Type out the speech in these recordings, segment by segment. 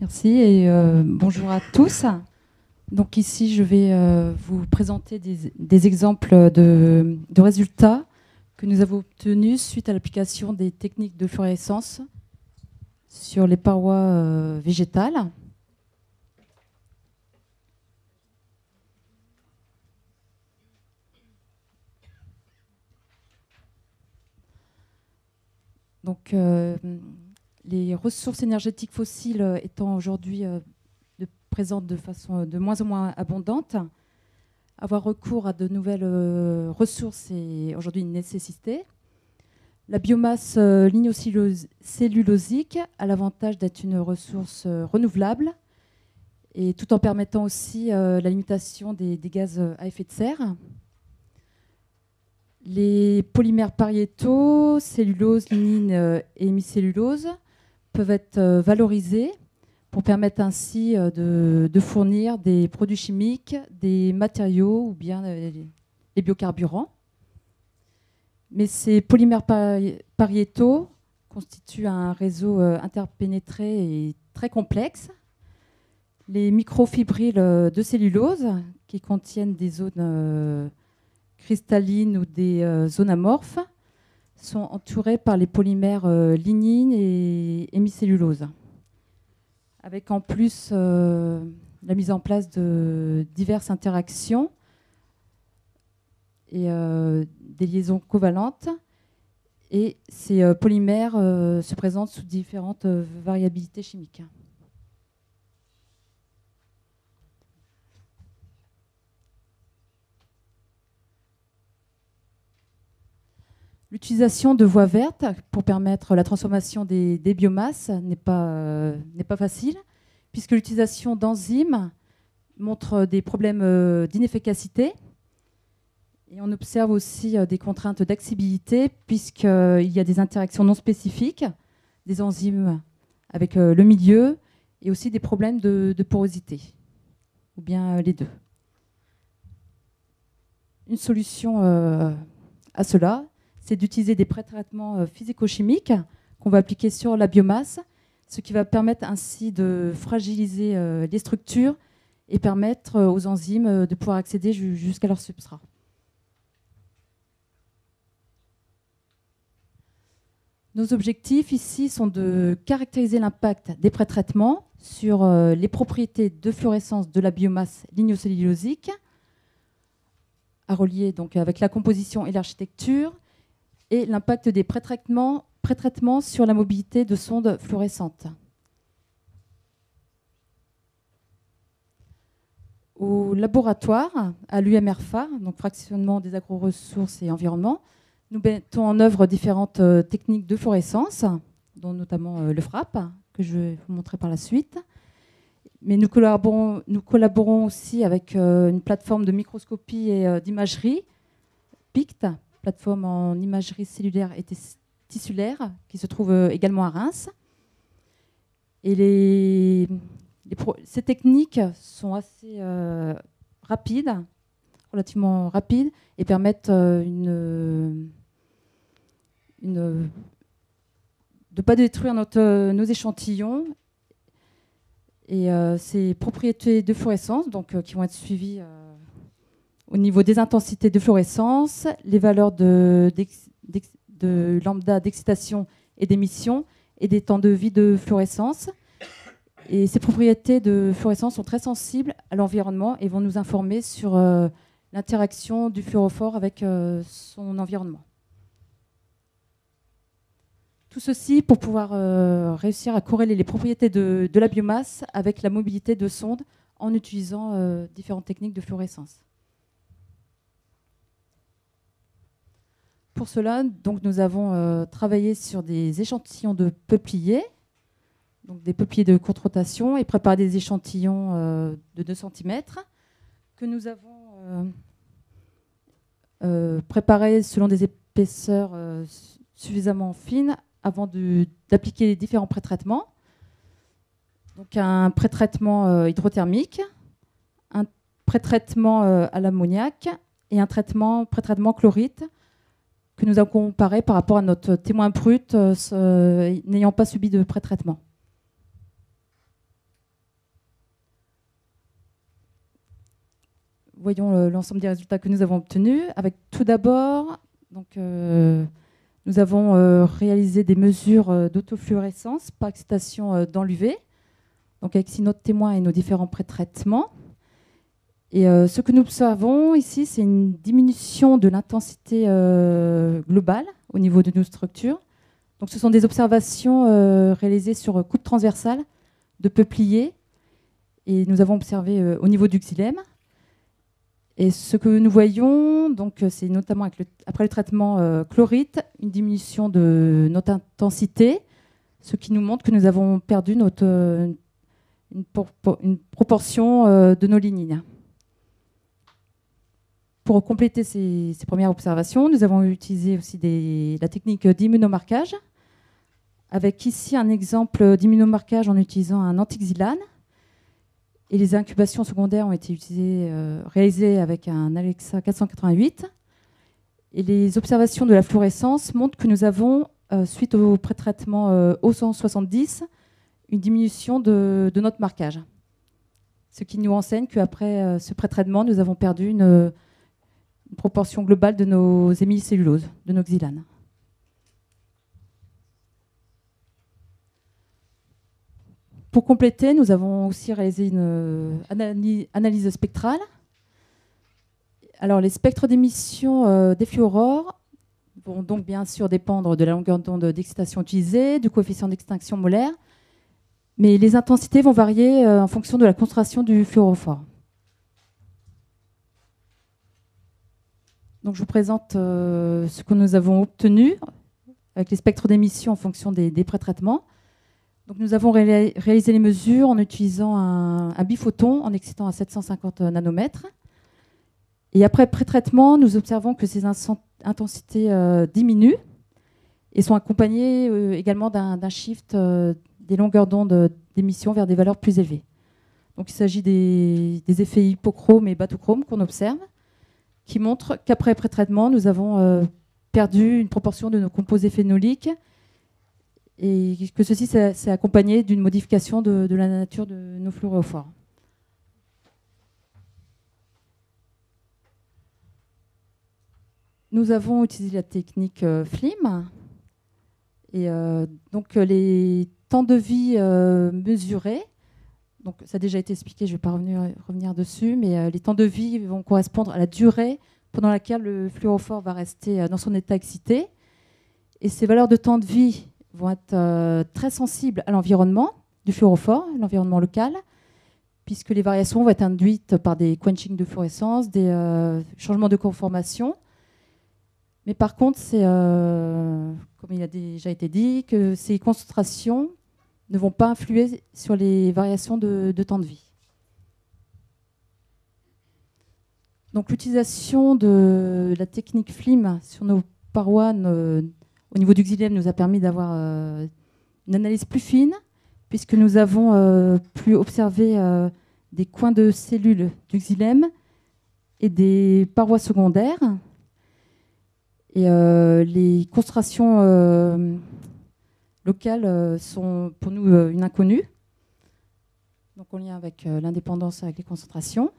Merci et bonjour à tous. Donc ici, je vais vous présenter des exemples de résultats que nous avons obtenus suite à l'application des techniques de fluorescence sur les parois végétales. Donc, les ressources énergétiques fossiles étant aujourd'hui présentes de façon de moins en moins abondante, avoir recours à de nouvelles ressources est aujourd'hui une nécessité. La biomasse lignocellulosique a l'avantage d'être une ressource renouvelable et tout en permettant aussi la limitation des gaz à effet de serre. Les polymères pariétaux, cellulose, lignine et hémicellulose peuvent être valorisés pour permettre ainsi de fournir des produits chimiques, des matériaux ou bien les biocarburants. Mais ces polymères pariétaux constituent un réseau interpénétré et très complexe. Les microfibrilles de cellulose, qui contiennent des zones cristallines ou des zones amorphes, sont entourées par les polymères lignine et hémicellulose, avec en plus la mise en place de diverses interactions et des liaisons covalentes. Et ces polymères se présentent sous différentes variabilités chimiques. L'utilisation de voies vertes pour permettre la transformation des biomasses n'est pas facile, puisque l'utilisation d'enzymes montre des problèmes d'inefficacité. Et on observe aussi des contraintes d'accessibilité, puisqu'il y a des interactions non spécifiques des enzymes avec le milieu et aussi des problèmes de porosité, ou bien les deux. Une solution à cela, c'est d'utiliser des pré-traitements physico-chimiques qu'on va appliquer sur la biomasse, ce qui va permettre ainsi de fragiliser les structures et permettre aux enzymes de pouvoir accéder jusqu'à leur substrat. Nos objectifs ici sont de caractériser l'impact des pré-traitements sur les propriétés de fluorescence de la biomasse lignocellulosique, à relier donc avec la composition et l'architecture, et l'impact des pré-traitements sur la mobilité de sondes fluorescentes. Au laboratoire, à l'UMRFA, donc fractionnement des agro-ressources et environnement, nous mettons en œuvre différentes techniques de fluorescence, dont notamment le FRAP, que je vais vous montrer par la suite. Mais nous collaborons aussi avec une plateforme de microscopie et d'imagerie, PICT, plateforme en imagerie cellulaire et tissulaire, qui se trouve également à Reims. Et ces techniques sont assez rapides, relativement rapides, et permettent de ne pas détruire nos échantillons. Et ces propriétés de fluorescence, donc, qui vont être suivies au niveau des intensités de fluorescence, les valeurs de lambda d'excitation et d'émission et des temps de vie de fluorescence. Et ces propriétés de fluorescence sont très sensibles à l'environnement et vont nous informer sur l'interaction du fluorophore avec son environnement. Tout ceci pour pouvoir réussir à corréler les propriétés de la biomasse avec la mobilité de sondes en utilisant différentes techniques de fluorescence. Pour cela, donc, nous avons travaillé sur des échantillons de peupliers, donc des peupliers de courte rotation, et préparé des échantillons de 2 cm que nous avons préparés selon des épaisseurs suffisamment fines avant d'appliquer les différents pré-traitements. Donc un pré-traitement hydrothermique, un pré-traitement à l'ammoniac et un pré-traitement chlorite que nous avons comparé par rapport à notre témoin brut n'ayant pas subi de pré-traitement. voyons l'ensemble des résultats que nous avons obtenus. Avec tout d'abord, nous avons réalisé des mesures d'autofluorescence par excitation dans l'UV, donc avec ici notre témoin et nos différents pré-traitements. Et ce que nous observons ici, c'est une diminution de l'intensité globale au niveau de nos structures. Donc, ce sont des observations réalisées sur coupe transversale de peupliers. Et nous avons observé au niveau du xylème. Et ce que nous voyons, c'est notamment après le traitement chlorite, une diminution de notre intensité, ce qui nous montre que nous avons perdu une proportion de nos lignines. Pour compléter ces premières observations, nous avons utilisé aussi la technique d'immunomarquage, avec ici un exemple d'immunomarquage en utilisant un antixylane. Et les incubations secondaires ont été réalisées avec un Alexa 488. Et les observations de la fluorescence montrent que nous avons, suite au pré-traitement O170, une diminution de notre marquage. Ce qui nous renseigne qu'après ce pré-traitement, nous avons perdu une proportion globale de nos hémicelluloses, de nos xylanes. Pour compléter, nous avons aussi réalisé une analyse spectrale. Alors, les spectres d'émission des fluorores vont donc bien sûr dépendre de la longueur d'onde d'excitation utilisée, du coefficient d'extinction molaire, mais les intensités vont varier en fonction de la concentration du fluorophore. Donc, je vous présente ce que nous avons obtenu avec les spectres d'émission en fonction des pré-traitements. Donc, nous avons réalisé les mesures en utilisant un biphoton en excitant à 750 nanomètres. Et après pré-traitement, nous observons que ces intensités diminuent et sont accompagnées également d'un shift des longueurs d'onde d'émission vers des valeurs plus élevées. Donc, il s'agit des effets hypochrome et batochrome qu'on observe, qui montrent qu'après pré-traitement, nous avons perdu une proportion de nos composés phénoliques et que ceci s'est accompagné d'une modification de la nature de nos fluorophores. Nous avons utilisé la technique FLIM. Et donc, les temps de vie mesurés, donc ça a déjà été expliqué, je ne vais pas revenir dessus, mais les temps de vie vont correspondre à la durée pendant laquelle le fluorophore va rester dans son état excité. Et ces valeurs de temps de vie vont être très sensibles à l'environnement du fluorophore, l'environnement local, puisque les variations vont être induites par des quenchings de fluorescence, des changements de conformation. Mais par contre, c'est, comme il a déjà été dit, que ces concentrations ne vont pas influer sur les variations de temps de vie. Donc, l'utilisation de la technique FLIM sur nos parois au niveau du xylème nous a permis d'avoir une analyse plus fine, puisque nous avons pu observer des coins de cellules du xylème et des parois secondaires. Et les concentrations locales sont pour nous une inconnue, donc en lien avec l'indépendance avec les concentrations.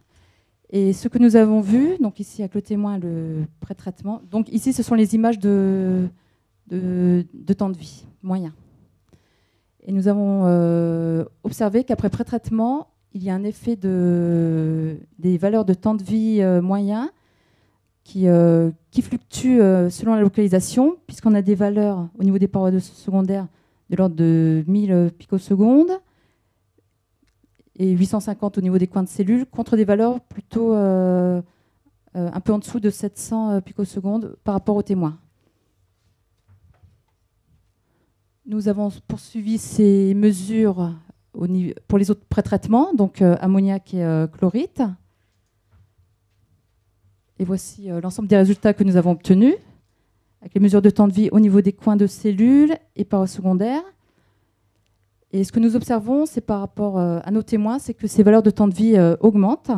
Et ce que nous avons vu, donc ici avec le témoin, le pré-traitement, donc ici ce sont les images de temps de vie moyen. Et nous avons observé qu'après pré-traitement, il y a un effet des valeurs de temps de vie moyen qui fluctuent selon la localisation, puisqu'on a des valeurs au niveau des parois secondaires de l'ordre de 1000 picosecondes et 850 au niveau des coins de cellules, contre des valeurs plutôt un peu en dessous de 700 picosecondes par rapport aux témoins. Nous avons poursuivi ces mesures pour les autres pré-traitements, donc ammoniac et chlorite. Et voici l'ensemble des résultats que nous avons obtenus, avec les mesures de temps de vie au niveau des coins de cellules et parois secondaires. Et ce que nous observons, c'est par rapport à nos témoins, c'est que ces valeurs de temps de vie augmentent,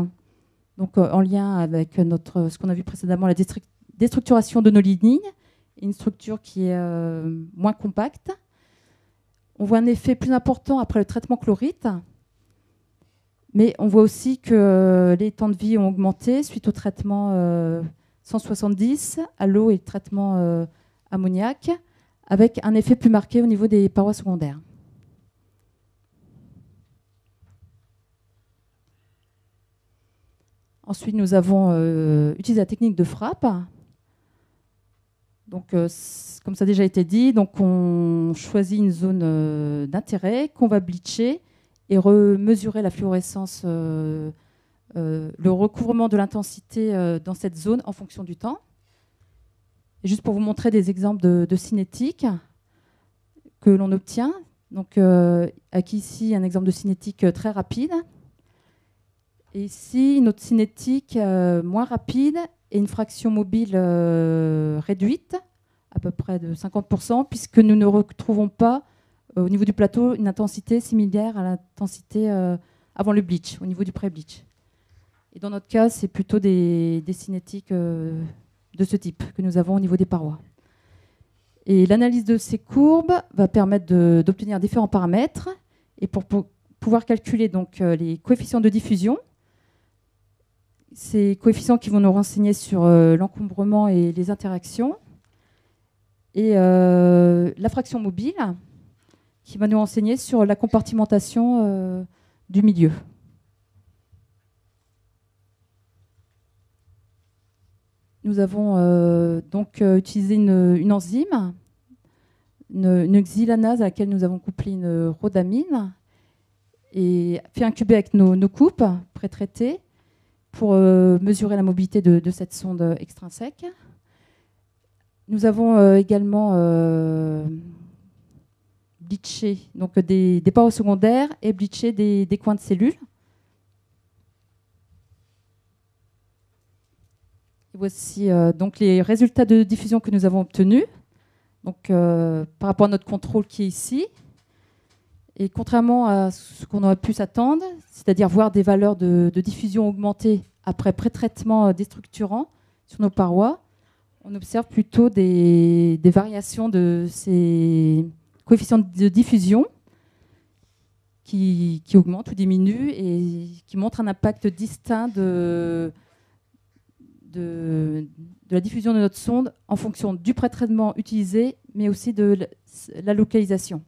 donc en lien avec ce qu'on a vu précédemment, la déstructuration de nos lignines, une structure qui est moins compacte. On voit un effet plus important après le traitement chlorite, Mais on voit aussi que les temps de vie ont augmenté suite au traitement 170 à l'eau et le traitement ammoniac, avec un effet plus marqué au niveau des parois secondaires. Ensuite, nous avons utilisé la technique de frappe. Donc, comme ça a déjà été dit, donc on choisit une zone d'intérêt qu'on va bleacher et remesurer la fluorescence, le recouvrement de l'intensité dans cette zone en fonction du temps. Et juste pour vous montrer des exemples de cinétique que l'on obtient. Donc, acquis ici un exemple de cinétique très rapide. Et ici, une autre cinétique moins rapide et une fraction mobile réduite, à peu près de 50%, puisque nous ne retrouvons pas au niveau du plateau une intensité similaire à l'intensité avant le bleach, au niveau du pré-bleach. Et dans notre cas, c'est plutôt des cinétiques de ce type que nous avons au niveau des parois. Et l'analyse de ces courbes va permettre d'obtenir différents paramètres. Et pour pouvoir calculer donc, les coefficients de diffusion, ces coefficients qui vont nous renseigner sur l'encombrement et les interactions, et la fraction mobile qui va nous renseigner sur la compartimentation du milieu. Nous avons donc utilisé une enzyme, une xylanase à laquelle nous avons couplé une rhodamine et fait incuber avec nos coupes pré-traitées pour mesurer la mobilité de cette sonde extrinsèque. Nous avons également bleaché donc des parois secondaires et bleaché des coins de cellules. Et voici donc les résultats de diffusion que nous avons obtenus donc, par rapport à notre contrôle qui est ici. Et contrairement à ce qu'on aurait pu s'attendre, c'est-à-dire voir des valeurs de diffusion augmentées après pré-traitement déstructurant sur nos parois, on observe plutôt des variations de ces coefficients de diffusion qui augmentent ou diminuent et qui montrent un impact distinct de la diffusion de notre sonde en fonction du pré-traitement utilisé, mais aussi de la localisation.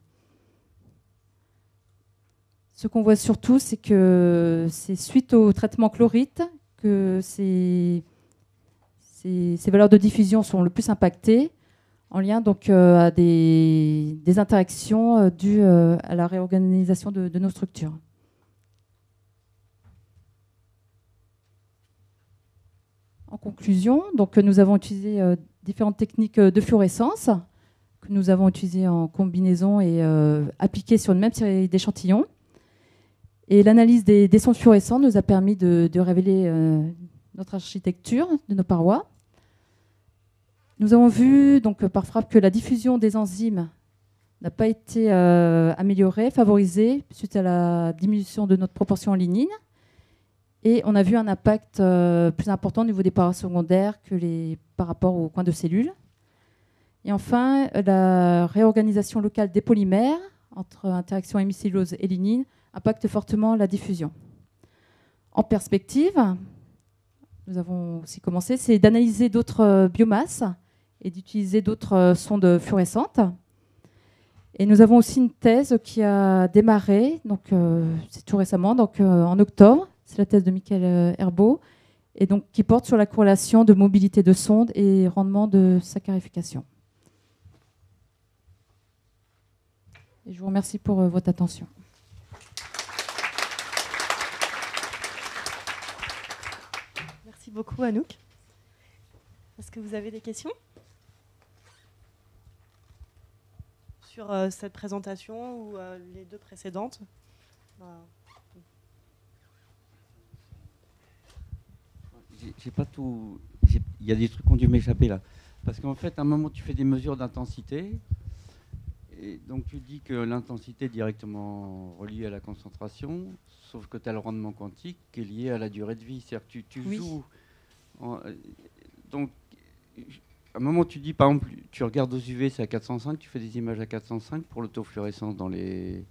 Ce qu'on voit surtout, c'est que c'est suite au traitement chlorite que ces valeurs de diffusion sont le plus impactées, en lien donc à des interactions dues à la réorganisation de nos structures. En conclusion, donc, nous avons utilisé différentes techniques de fluorescence que nous avons utilisées en combinaison et appliquées sur une même série d'échantillons. Et l'analyse des sondes fluorescentes nous a permis de révéler notre architecture de nos parois. Nous avons vu donc, par frappe que la diffusion des enzymes n'a pas été améliorée, favorisée, suite à la diminution de notre proportion en lignine. Et on a vu un impact plus important au niveau des parois secondaires par rapport aux coins de cellules. Et enfin, la réorganisation locale des polymères entre interaction hémicellulose et lignine impacte fortement la diffusion. En perspective, nous avons aussi commencé, c'est d'analyser d'autres biomasses et d'utiliser d'autres sondes fluorescentes. Et nous avons aussi une thèse qui a démarré, donc c'est tout récemment, donc en octobre. C'est la thèse de Michael Herbeau, et donc qui porte sur la corrélation de mobilité de sonde et rendement de saccharification. Et je vous remercie pour votre attention. Merci beaucoup, Anouk. Est-ce que vous avez des questions sur cette présentation ou les deux précédentes? J'ai pas tout. Il y a des trucs qui ont dû m'échapper là. Parce qu'en fait, à un moment, tu fais des mesures d'intensité. Et donc, tu dis que l'intensité est directement reliée à la concentration, sauf que tu as le rendement quantique qui est lié à la durée de vie. C'est-à-dire que tu Oui. joues. Donc, à un moment, tu dis, par exemple, tu regardes aux UV, c'est à 405, tu fais des images à 405 pour l'autofluorescence dans les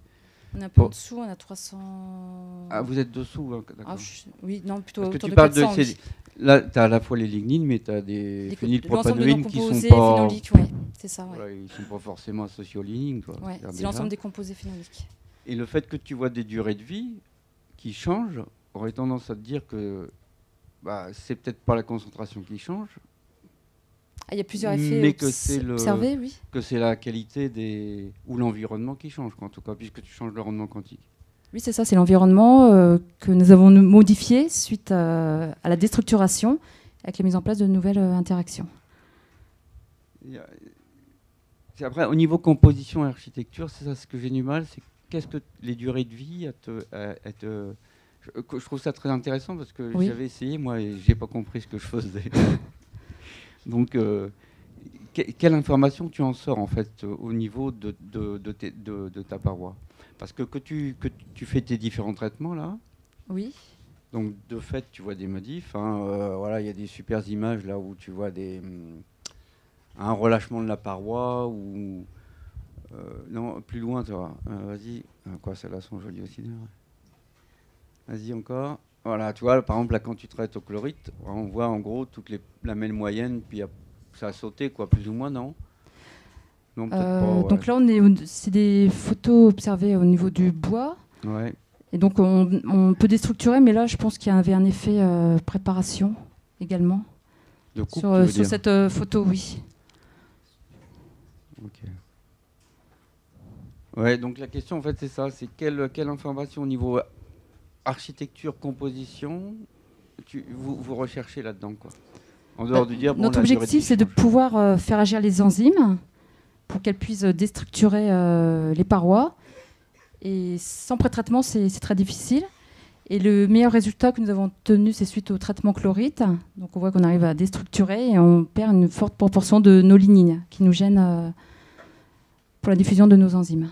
On est un peu en Bon. dessous, on a 300... Ah, vous êtes dessous, hein, d'accord. Ah, oui, non, plutôt Parce que autour tu de parles 400, de oui. là, tu as à la fois les lignines, mais tu as des L'ensemble de phénylpropanoïdes qui sont composés pas... phénoliques, ouais, c'est ça, ouais. Voilà, ils sont pas forcément associés aux lignines, quoi. Ouais, C'est-à-dire c'est déjà. l'ensemble des composés phénoliques. Et le fait que tu vois des durées de vie qui changent, aurait tendance à te dire que c'est peut-être pas la concentration qui change, Ah, il y a plusieurs effets mais que c'est observés, oui. que c'est la qualité ou l'environnement qui change, quoi, en tout cas, puisque tu changes le rendement quantique. Oui, c'est ça, c'est l'environnement que nous avons modifié suite à la déstructuration avec la mise en place de nouvelles interactions. Après, au niveau composition et architecture, c'est ça ce que j'ai du mal, c'est qu'est-ce que les durées de vie je trouve ça très intéressant parce que Oui. j'avais essayé, moi, et j'ai pas compris ce que je faisais. Donc, quelle information tu en sors, en fait, au niveau de ta paroi? Parce que tu fais tes différents traitements, là. Oui. Donc, de fait, tu vois des modifs. Hein, voilà, il y a des super images, là, où tu vois un relâchement de la paroi, ou... non, plus loin, tu vois. Vas-y. Quoi, celles-là sont jolies aussi, d'ailleurs. Vas-y, encore. Voilà, tu vois, par exemple, là, quand tu traites au chlorite, on voit en gros toute la lamelle moyenne, puis ça a sauté, quoi, plus ou moins, non? Non, peut-être pas, ouais. Donc là, c'est des photos observées au niveau du bois. Ouais. Et donc, on peut déstructurer, mais là, je pense qu'il y avait un effet préparation également. De coupe, Sur cette photo, oui. Ok. Ouais, donc la question, en fait, c'est ça. C'est quelle information au niveau architecture, composition, vous recherchez là-dedans, quoi? En dehors de dire, bon, notre la durée de objectif, vie c'est de change. pouvoir faire agir les enzymes pour qu'elles puissent déstructurer les parois. Et sans pré-traitement, c'est très difficile. Et le meilleur résultat que nous avons obtenu, c'est suite au traitement chlorite. Donc on voit qu'on arrive à déstructurer et on perd une forte proportion de nos lignines qui nous gênent pour la diffusion de nos enzymes.